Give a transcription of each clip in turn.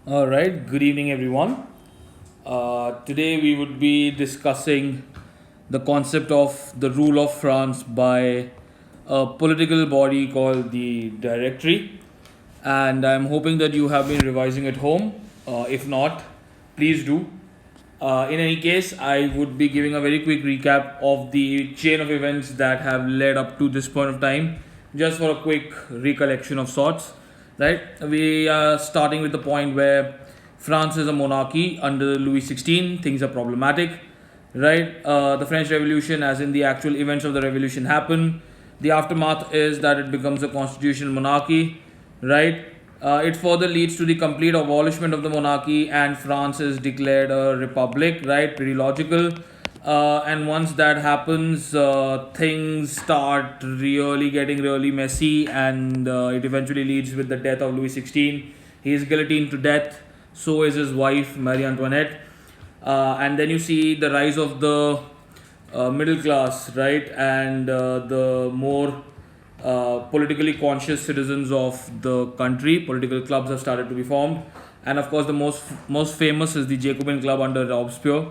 All right, good evening, everyone. Today we would be discussing the concept of the rule of France by a political body called the Directory. And I'm hoping that you have been revising at home. If not, please do. In any case, I would be giving a very quick recap of the chain of events that have led up to this point of time, just for a quick recollection of sorts. Right, we are starting with the point where France is a monarchy under Louis XVI. Things are problematic. Right, the French Revolution, as in the actual events of the revolution, happen. The aftermath is that it becomes a constitutional monarchy. Right, it further leads to the complete abolishment of the monarchy, and France is declared a republic, right? Pretty logical. And once that happens, things start really getting really messy, and it eventually leads with the death of Louis XVI. He is guillotined to death, so is his wife, Marie Antoinette. And then you see the rise of the middle class, right? And the more politically conscious citizens of the country. Political clubs have started to be formed, and of course, the most famous is the Jacobin Club under Robespierre.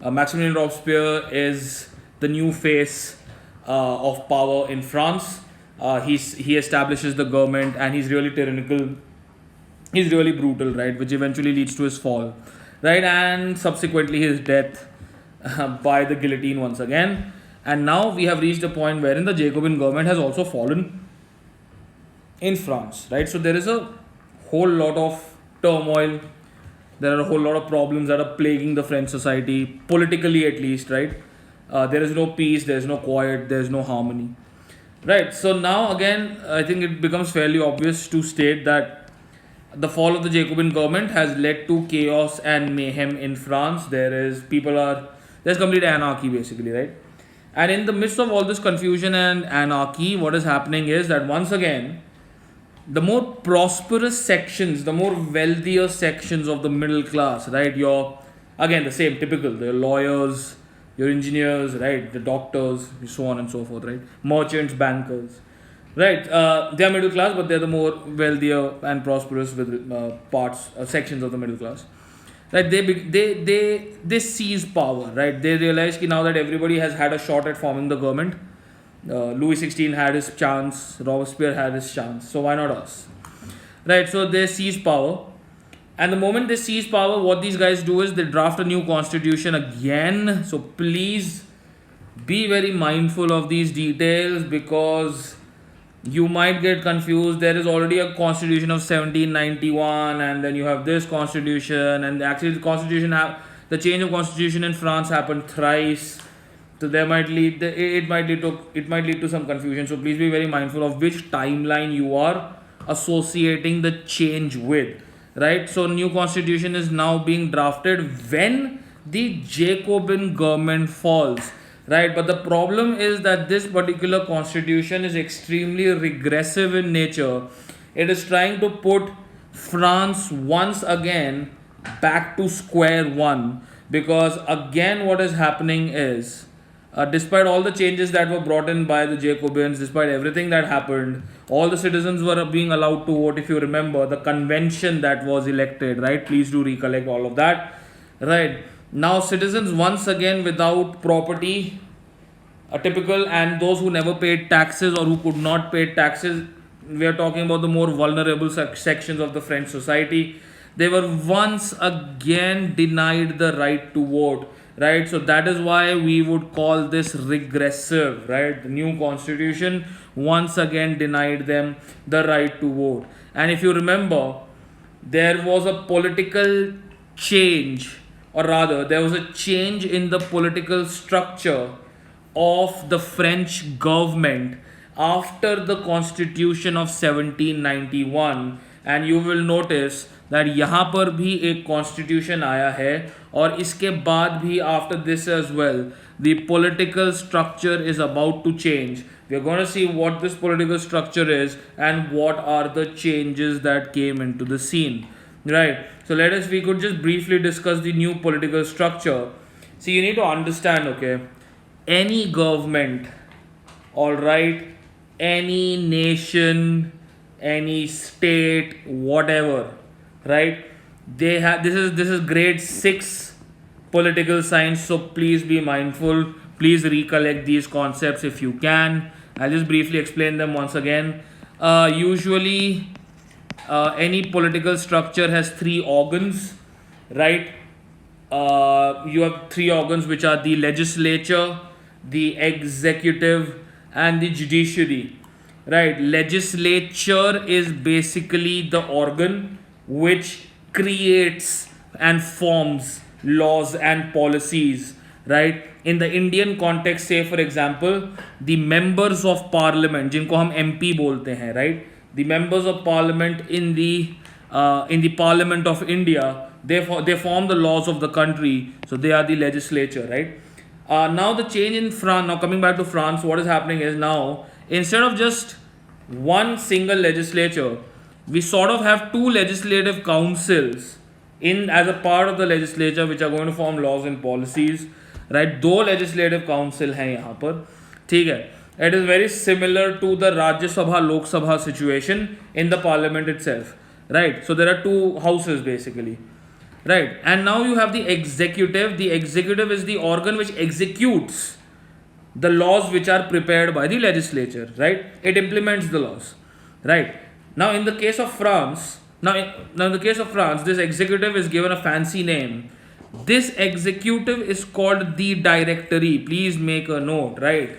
Maximilian Robespierre is the new face of power in France. He establishes the government, and he's really tyrannical. He's really brutal, right? Which eventually leads to his fall, right? And subsequently his death by the guillotine once again. And now we have reached a point wherein the Jacobin government has also fallen in France, right? So there is a whole lot of turmoil. There are a whole lot of problems that are plaguing the French society, politically at least, right? There is no peace, there is no quiet, there is no harmony, right? So now again, I think it becomes fairly obvious to state that the fall of the Jacobin government has led to chaos and mayhem in France. There's complete anarchy basically, right? And in the midst of all this confusion and anarchy, what is happening is that once again, the more prosperous sections, the more wealthier sections of the middle class, right? Your again the same typical, the lawyers, your engineers, right? The doctors, so on and so forth, right? Merchants, bankers, right? They are middle class, but they're the more wealthier and prosperous with sections of the middle class. Right? They seize power. Right? They realize that now that everybody has had a shot at forming the government, Louis XVI had his chance, Robespierre had his chance, so why not us? Right? So they seize power, and the moment they seize power, what these guys do is they draft a new constitution again. So please be very mindful of these details because you might get confused. There is already a constitution of 1791, and then you have this constitution, and actually the change of constitution in France happened thrice. So there might lead it might lead to some confusion. So please be very mindful of which timeline you are associating the change with. Right? So new constitution is now being drafted when the Jacobin government falls, right? But the problem is that this particular constitution is extremely regressive in nature. It is trying to put France once again back to square one, because again what is happening is, despite all the changes that were brought in by the Jacobins, despite everything that happened, all the citizens were being allowed to vote. If you remember the convention that was elected, right? Please do recollect all of that, right? Now, citizens once again without property, a typical, and those who never paid taxes or who could not pay taxes, we are talking about the more vulnerable sections of the French society. They were once again denied the right to vote, right? So that is why we would call this regressive, right? The new constitution once again denied them the right to vote. And if you remember, there was a political change, or rather, there was a change in the political structure of the French government after the constitution of 1791. And you will notice that यहाँ पर भी एक constitution आया है, और इसके बाद भी after this as well the political structure is about to change. We are going to see what this political structure is and what are the changes that came into the scene, right? So we could just briefly discuss the new political structure. See, you need to understand, okay, any government, all right, any nation, any state, whatever, right? They have this is grade 6 political science, so please be mindful. Please recollect these concepts if you can. I'll just briefly explain them once again. Usually, any political structure has three organs, right? You have three organs, which are the legislature, the executive, and the judiciary, right? Legislature is basically the organ which creates and forms laws and policies, right? In the Indian context, say for example, the members of parliament, जिनको हम MP बोलते हैं, right? The members of parliament in the Parliament of India, they form the laws of the country, so they are the legislature, right? Now the change in France, now coming back to France, what is happening is now instead of just one single legislature, we sort of have two legislative councils in as a part of the legislature which are going to form laws and policies, right? दो legislative council हैं यहाँ पर, ठीक है? It is very similar to the Rajya Sabha Lok Sabha situation in the parliament itself, right? So there are two houses basically, right? And now you have the executive. The executive is the organ which executes the laws which are prepared by the legislature, right? It implements the laws, right? Now in the case of France, now in the case of France, this executive is given a fancy name. This executive is called the directory. Please make a note, right?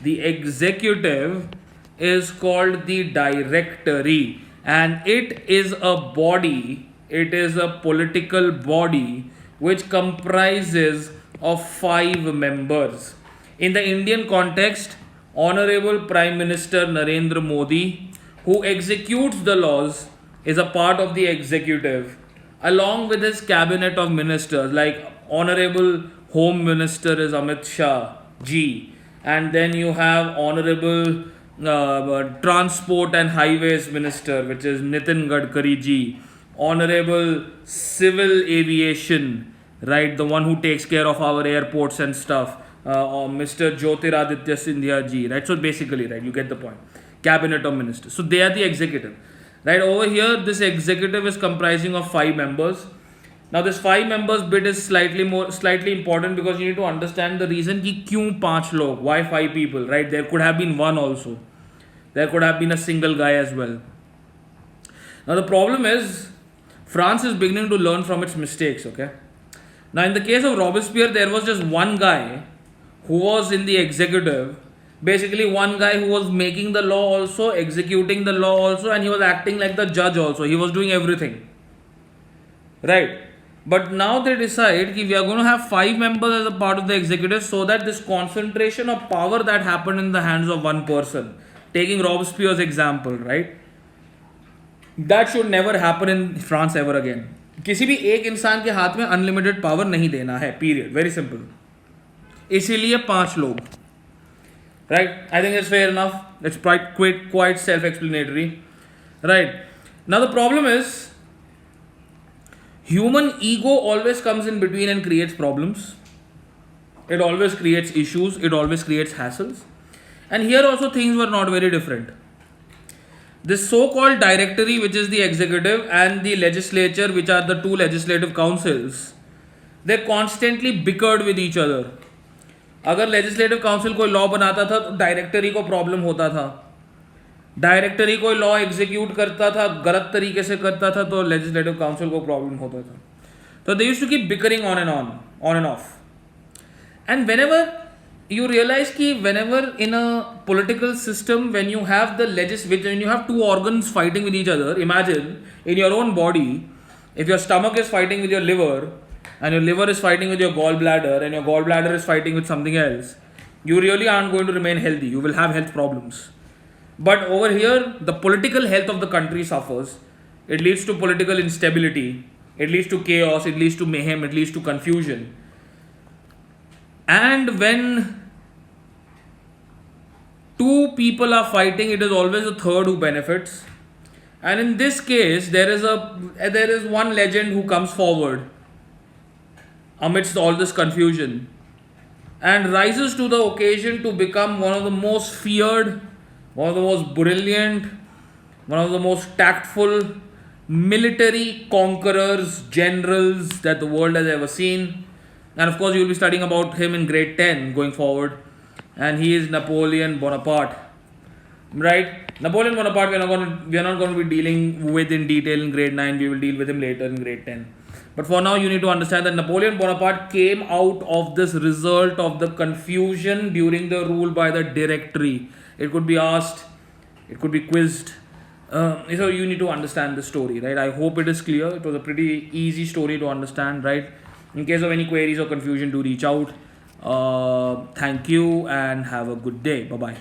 The executive is called the directory, and it is a body, it is a political body which comprises of 5 members. In the Indian context, Honorable Prime Minister Narendra Modi, who executes the laws, is a part of the executive, along with his cabinet of ministers, like Honorable Home Minister is Amit Shah Ji, and then you have Honorable Transport and Highways Minister, which is Nitin Gadkari Ji, Honorable Civil Aviation, right, the one who takes care of our airports and stuff, Mr. Jyotiraditya Scindia Ji, right? So basically, right, you get the point. Cabinet of Ministers. So they are the executive, right? Over here, this executive is comprising of 5 members. Now this 5 members bit is slightly important, because you need to understand the reason कि क्यों 5 लोग, why 5 people, right? There could have been one also. There could have been a single guy as well. Now the problem is, France is beginning to learn from its mistakes, okay? Now in the case of Robespierre, there was just one guy who was in the executive, basically one guy who was making the law also, executing the law also, and he was acting like the judge also. He was doing everything, right? But now they decide that we are going to have 5 members as a part of the executive, so that this concentration of power that happened in the hands of one person, taking Robespierre's example, right? That should never happen in France ever again. किसी भी एक इंसान के हाथ में unlimited power नहीं देना है, पीरियड, वेरी सिंपल. इसीलिए 5 लोग, right? I think it's fair enough. It's quite self-explanatory, right? Now the problem is, human ego always comes in between and creates problems. It always creates issues. It always creates hassles. And here also things were not very different. This so-called directory, which is the executive, and the legislature, which are the 2 legislative councils, they constantly bickered with each other. अगर legislative council कोई law बनाता था तो directory को problem होता था. Directory कोई law execute करता था, गलत तरीके से करता था, तो लेजिस्लेटिव काउंसिल को प्रॉब्लम होता था. तो they used to keep bickering on and off. And whenever you realize कि whenever in a political system, when you have when you have 2 organs fighting with each other, imagine in your own body, if your stomach is fighting with your liver, and your liver is fighting with your gallbladder, and your gallbladder is fighting with something else, you really aren't going to remain healthy. You will have health problems. But over here, the political health of the country suffers. It leads to political instability. It leads to chaos. It leads to mayhem. It leads to confusion. And when 2 people are fighting, it is always a third who benefits. And in this case, there is one legend who comes forward amidst all this confusion and rises to the occasion to become one of the most feared, one of the most brilliant, one of the most tactful, military conquerors, generals that the world has ever seen. And of course, you will be studying about him in grade 10 going forward. And he is Napoleon Bonaparte. Right? Napoleon Bonaparte, we are not going to be dealing with in detail in grade 9. We will deal with him later in grade 10. But for now, you need to understand that Napoleon Bonaparte came out of this result of the confusion during the rule by the Directory. It could be asked, it could be quizzed. So you need to understand the story, right? I hope it is clear. It was a pretty easy story to understand, right? In case of any queries or confusion, do reach out. Thank you and have a good day. Bye bye.